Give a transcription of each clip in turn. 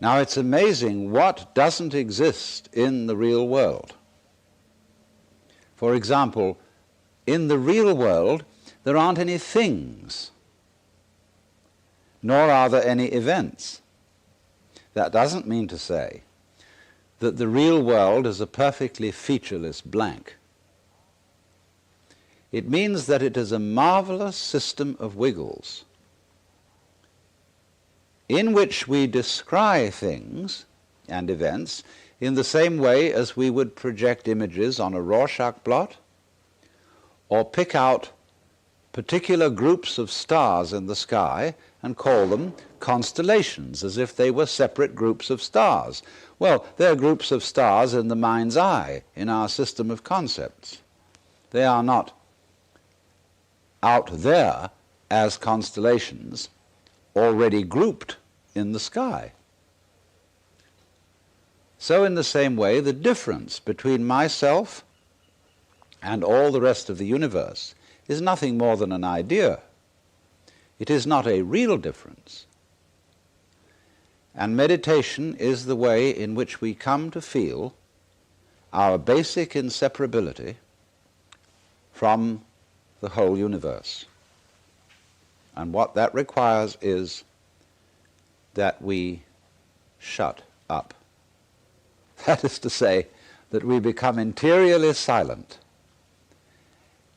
Now it's amazing what doesn't exist in the real world. For example, in the real world there aren't any things, nor are there any events. That doesn't mean to say that the real world is a perfectly featureless blank. It means that it is a marvelous system of wiggles in which we descry things and events in the same way as we would project images on a Rorschach blot or pick out particular groups of stars in the sky and call them constellations, as if they were separate groups of stars. Well, they're groups of stars in the mind's eye, in our system of concepts. They are not out there as constellations already grouped in the sky. So in the same way, the difference between myself and all the rest of the universe is nothing more than an idea. It is not a real difference. And meditation is the way in which we come to feel our basic inseparability from the whole universe. And what that requires is that we shut up. That is to say, that we become interiorly silent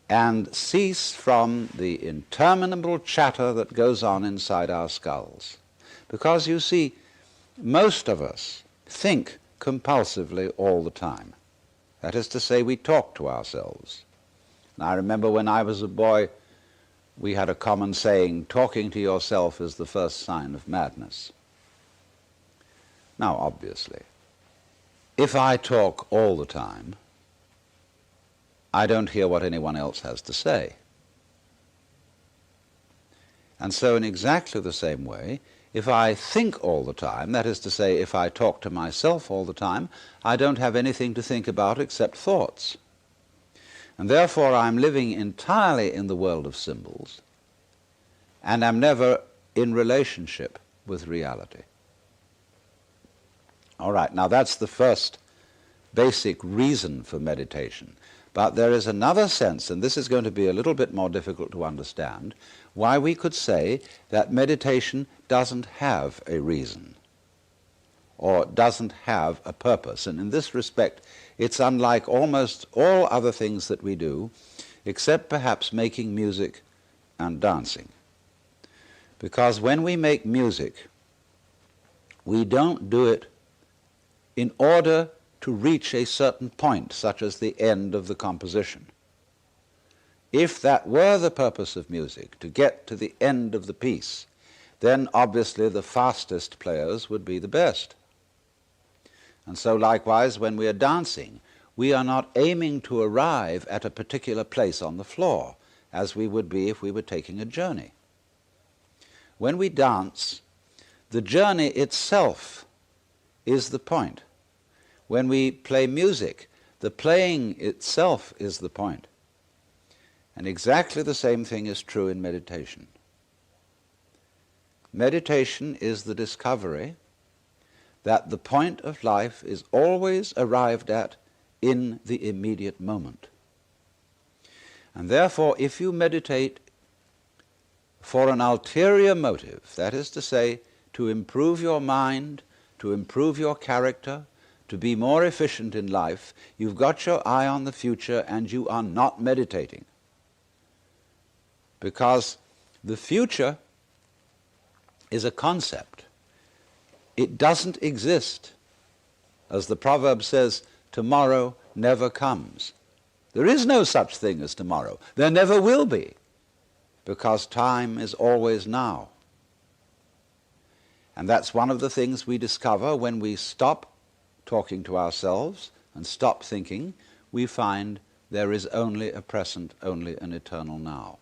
and cease from the interminable chatter that goes on inside our skulls. Because you see, most of us think compulsively all the time. That is to say, we talk to ourselves. And I remember when I was a boy, we had a common saying, talking to yourself is the first sign of madness. Now, obviously, if I talk all the time, I don't hear what anyone else has to say. And so in exactly the same way, if I think all the time, that is to say, if I talk to myself all the time, I don't have anything to think about except thoughts. And therefore I'm living entirely in the world of symbols, and I'm never in relationship with reality. All right, now that's the first basic reason for meditation. But there is another sense, and this is going to be a little bit more difficult to understand, why we could say that meditation doesn't have a reason or doesn't have a purpose. And in this respect, it's unlike almost all other things that we do, except perhaps making music and dancing. Because when we make music, we don't do it in order to reach a certain point, such as the end of the composition. If that were the purpose of music, to get to the end of the piece, then obviously the fastest players would be the best. And so likewise, when we are dancing, we are not aiming to arrive at a particular place on the floor, as we would be if we were taking a journey. When we dance, the journey itself is the point. When we play music, the playing itself is the point. And exactly the same thing is true in meditation. Meditation is the discovery that the point of life is always arrived at in the immediate moment. And therefore, if you meditate for an ulterior motive, that is to say, to improve your mind, to improve your character, to be more efficient in life, you've got your eye on the future and you are not meditating. Because the future is a concept. It doesn't exist. As the proverb says, tomorrow never comes. There is no such thing as tomorrow. There never will be, because time is always now. And that's one of the things we discover when we stop talking to ourselves and stop thinking. We find there is only a present, only an eternal now.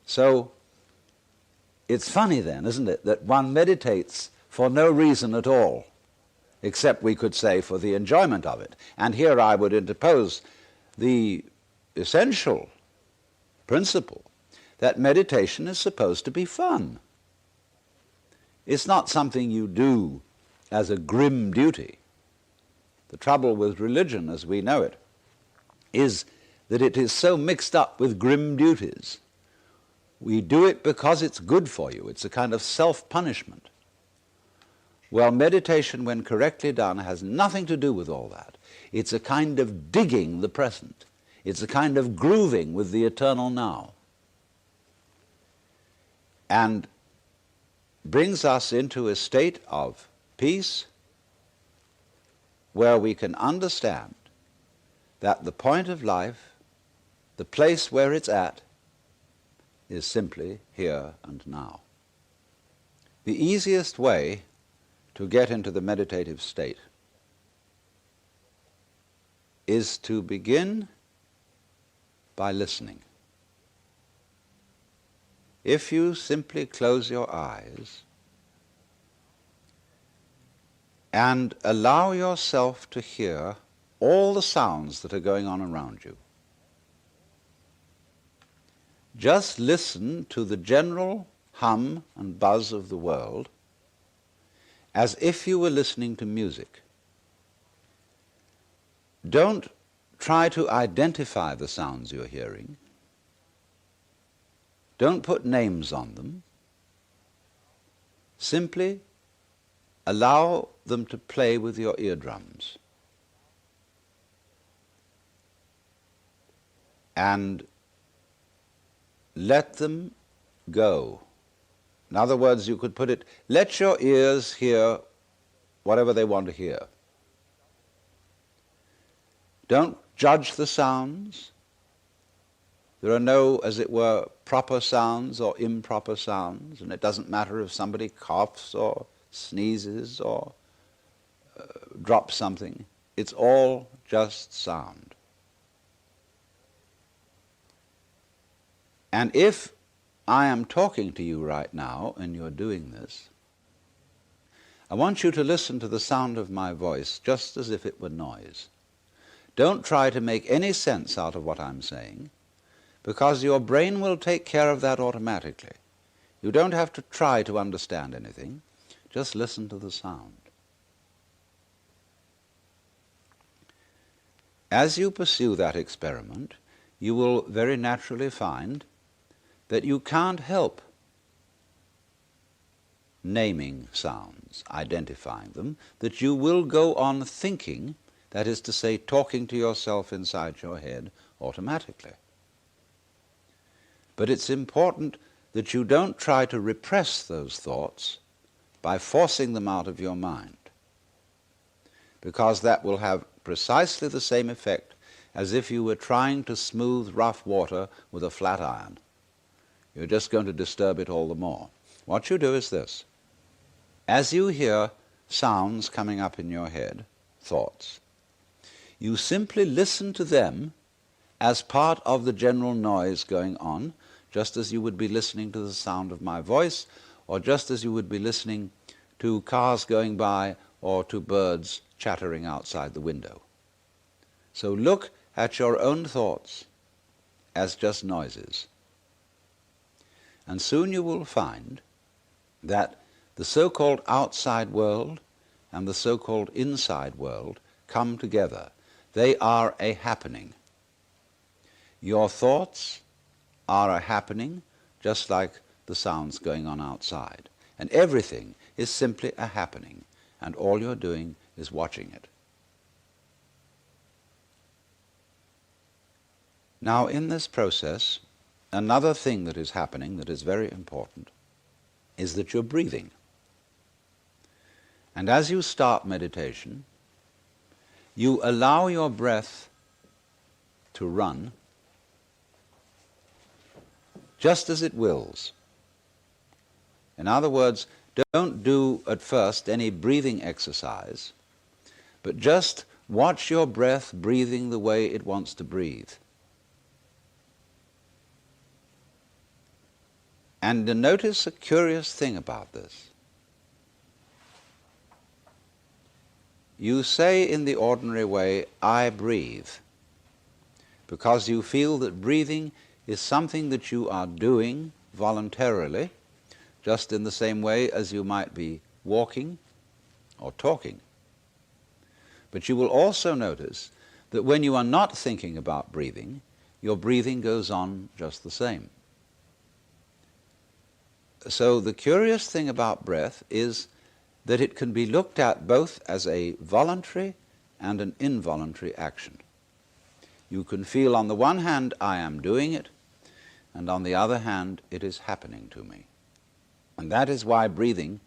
So it's funny then, isn't it, that one meditates for no reason at all, except we could say for the enjoyment of it. And here I would interpose the essential principle that meditation is supposed to be fun. It's not something you do as a grim duty. The trouble with religion as we know it is that it is so mixed up with grim duties. We do it because it's good for you. It's a kind of self-punishment. Well, meditation, when correctly done, has nothing to do with all that. It's a kind of digging the present. It's a kind of grooving with the eternal now. And brings us into a state of peace where we can understand that the point of life, the place where it's at, is simply here and now. The easiest way to get into the meditative state is to begin by listening. If you simply close your eyes and allow yourself to hear all the sounds that are going on around you, just listen to the general hum and buzz of the world as if you were listening to music. Don't try to identify the sounds you're hearing. Don't put names on them. Simply allow them to play with your eardrums. And let them go. In other words, you could put it, let your ears hear whatever they want to hear. Don't judge the sounds. There are no, as it were, proper sounds or improper sounds, and it doesn't matter if somebody coughs or sneezes or drops something. It's all just sound. And if I am talking to you right now and you're doing this, I want you to listen to the sound of my voice just as if it were noise. Don't try to make any sense out of what I'm saying, because your brain will take care of that automatically. You don't have to try to understand anything. Just listen to the sound. As you pursue that experiment, you will very naturally find that you can't help naming sounds, identifying them, that you will go on thinking, that is to say, talking to yourself inside your head automatically. But it's important that you don't try to repress those thoughts by forcing them out of your mind, because that will have precisely the same effect as if you were trying to smooth rough water with a flat iron. You're just going to disturb it all the more. What you do is this. As you hear sounds coming up in your head, thoughts, you simply listen to them as part of the general noise going on, just as you would be listening to the sound of my voice, or just as you would be listening to cars going by or to birds chattering outside the window. So look at your own thoughts as just noises. And soon you will find that the so-called outside world and the so-called inside world come together. They are a happening. Your thoughts are a happening, just like the sounds going on outside. And everything is simply a happening, and all you're doing is watching it. Now, in this process, another thing that is happening that is very important is that you're breathing. And as you start meditation, you allow your breath to run just as it wills. In other words, don't do at first any breathing exercise, but just watch your breath breathing the way it wants to breathe. And notice a curious thing about this. You say in the ordinary way, I breathe, because you feel that breathing is something that you are doing voluntarily just in the same way as you might be walking or talking. But you will also notice that when you are not thinking about breathing, your breathing goes on just the same. So the curious thing about breath is that it can be looked at both as a voluntary and an involuntary action. You can feel on the one hand, I am doing it, and on the other hand, it is happening to me. And that is why breathing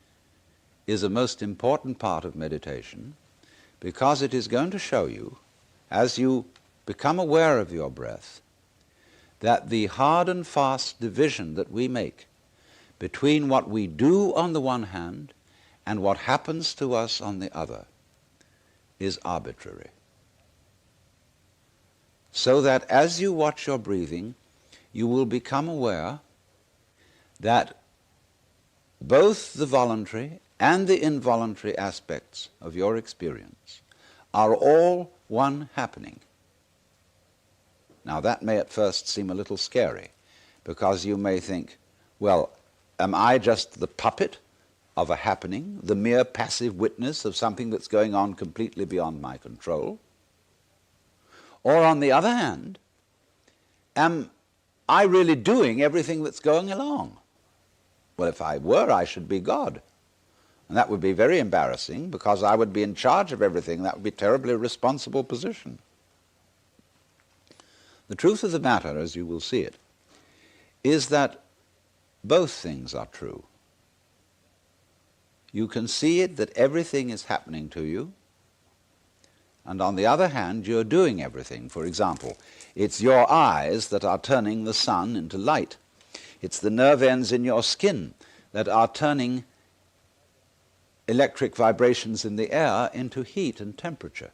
is a most important part of meditation, because it is going to show you, as you become aware of your breath, that the hard and fast division that we make between what we do on the one hand and what happens to us on the other is arbitrary. So that as you watch your breathing, you will become aware that both the voluntary and the involuntary aspects of your experience are all one happening. Now that may at first seem a little scary, because you may think, well, am I just the puppet of a happening, the mere passive witness of something that's going on completely beyond my control? Or on the other hand, am I really doing everything that's going along? Well, if I were, I should be God. And that would be very embarrassing, because I would be in charge of everything. That would be a terribly responsible position. The truth of the matter, as you will see it, is that both things are true. You can see it that everything is happening to you, and on the other hand, you're doing everything. For example, it's your eyes that are turning the sun into light. It's the nerve ends in your skin that are turning electric vibrations in the air into heat and temperature.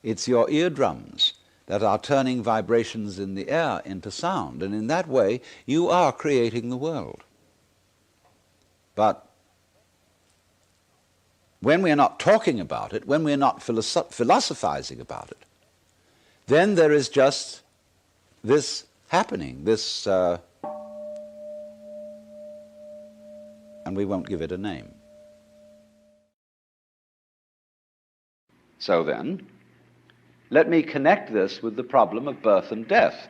It's your eardrums that are turning vibrations in the air into sound, and in that way you are creating the world. But when we are not talking about it, when we are not philosophizing about it, then there is just this happening, this, and we won't give it a name. So then, let me connect this with the problem of birth and death,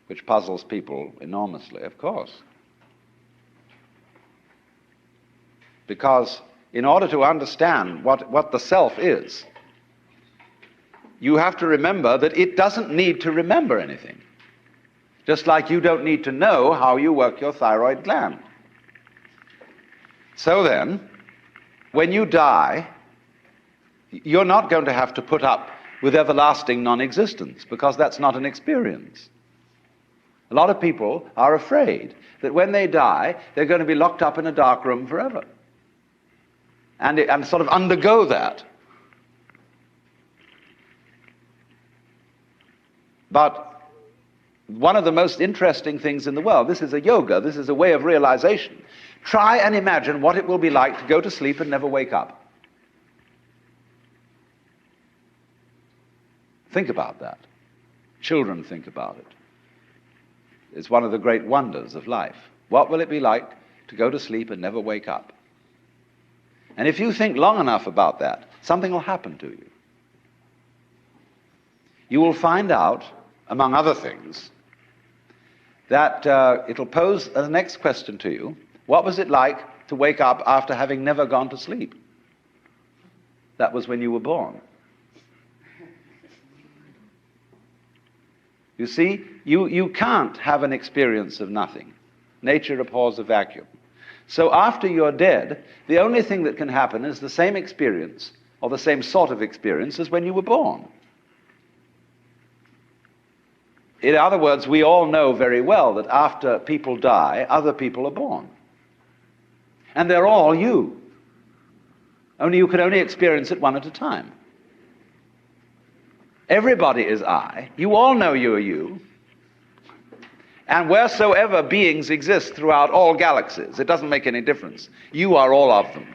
which puzzles people enormously, of course. Because in order to understand what the self is, you have to remember that it doesn't need to remember anything. Just like you don't need to know how you work your thyroid gland. So then, when you die, you're not going to have to put up with everlasting non-existence, because that's not an experience. A lot of people are afraid that when they die, they're going to be locked up in a dark room forever. And sort of undergo that. But one of the most interesting things in the world, this is a yoga, this is a way of realization. Try and imagine what it will be like to go to sleep and never wake up. Think about that. Children think about it. It's one of the great wonders of life. What will it be like to go to sleep and never wake up? And if you think long enough about that, something will happen to you. You will find out, among other things, that it'll pose the next question to you: what was it like to wake up after having never gone to sleep? That was when you were born. You see, you can't have an experience of nothing. Nature abhors a vacuum. So after you're dead, the only thing that can happen is the same experience, or the same sort of experience, as when you were born. In other words, we all know very well that after people die, other people are born. And they're all you. Only you can only experience it one at a time. Everybody is I. You all know you are you. And wheresoever beings exist throughout all galaxies, it doesn't make any difference. You are all of them.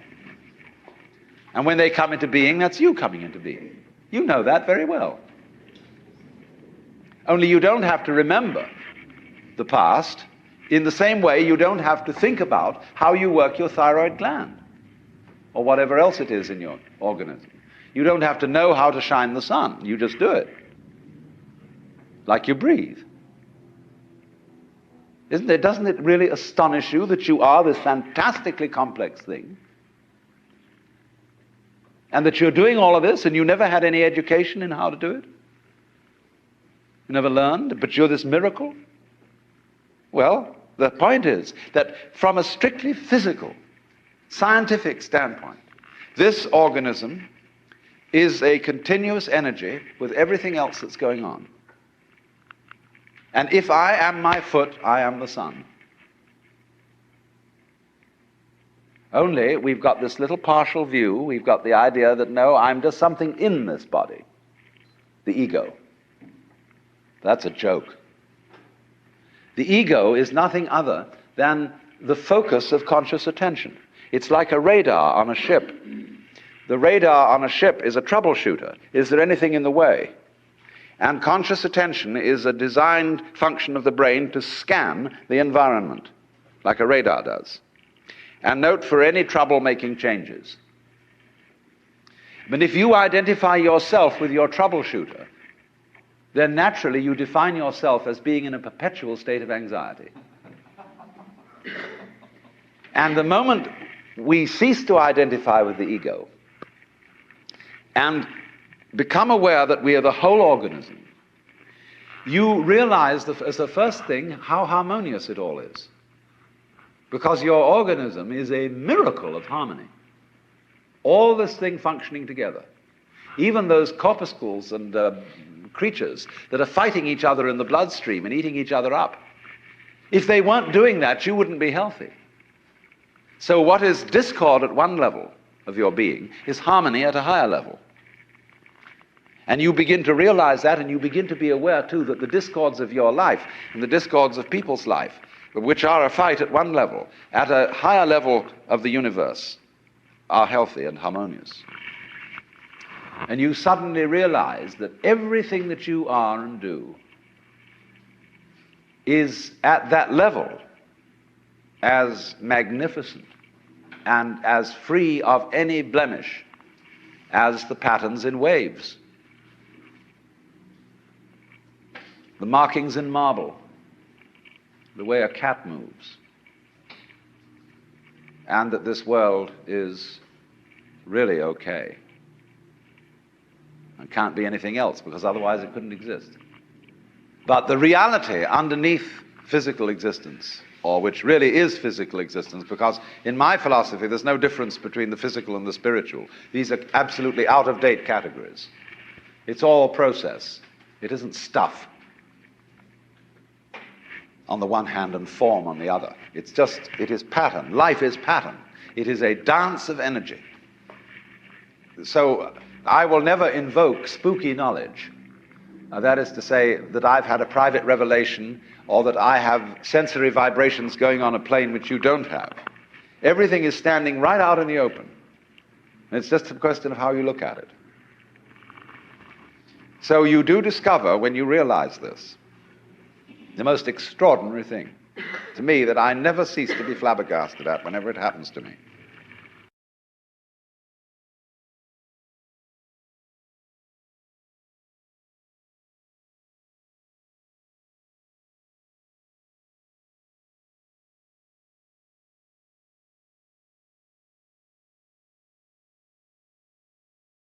And when they come into being, that's you coming into being. You know that very well. Only you don't have to remember the past. In the same way, you don't have to think about how you work your thyroid gland or whatever else it is in your organism. You don't have to know how to shine the sun. You just do it. Like you breathe. Doesn't it really astonish you that you are this fantastically complex thing? And that you're doing all of this and you never had any education in how to do it? You never learned, but you're this miracle? Well, the point is that from a strictly physical, scientific standpoint, this organism is a continuous energy with everything else that's going on. And if I am my foot, I am the sun. Only we've got this little partial view. We've got the idea that, no, I'm just something in this body. The ego. That's a joke. The ego is nothing other than the focus of conscious attention. It's like a radar on a ship. The radar on a ship is a troubleshooter. Is there anything in the way? And conscious attention is a designed function of the brain to scan the environment, like a radar does, and note for any trouble-making changes. But if you identify yourself with your troubleshooter, then naturally you define yourself as being in a perpetual state of anxiety. And the moment we cease to identify with the ego and become aware that we are the whole organism, you realize as the first thing how harmonious it all is. Because your organism is a miracle of harmony. All this thing functioning together. Even those corpuscles and creatures that are fighting each other in the bloodstream and eating each other up. If they weren't doing that, you wouldn't be healthy. So what is discord at one level of your being is harmony at a higher level. And you begin to realize that, and you begin to be aware too that the discords of your life and the discords of people's life, which are a fight at one level, at a higher level of the universe, are healthy and harmonious. And you suddenly realize that everything that you are and do is at that level as magnificent and as free of any blemish as the patterns in waves, the markings in marble, the way a cat moves, and that this world is really okay and can't be anything else, because otherwise it couldn't exist. But the reality underneath physical existence, or which really is physical existence, because in my philosophy there's no difference between the physical and the spiritual. These are absolutely out-of-date categories. It's all process. It isn't stuff on the one hand and form on the other. It is pattern. Life is pattern. It is a dance of energy. So I will never invoke spooky knowledge. That is to say that I've had a private revelation or that I have sensory vibrations going on a plane which you don't have. Everything is standing right out in the open. And it's just a question of how you look at it. So you do discover, when you realize this, the most extraordinary thing to me that I never cease to be flabbergasted at whenever it happens to me.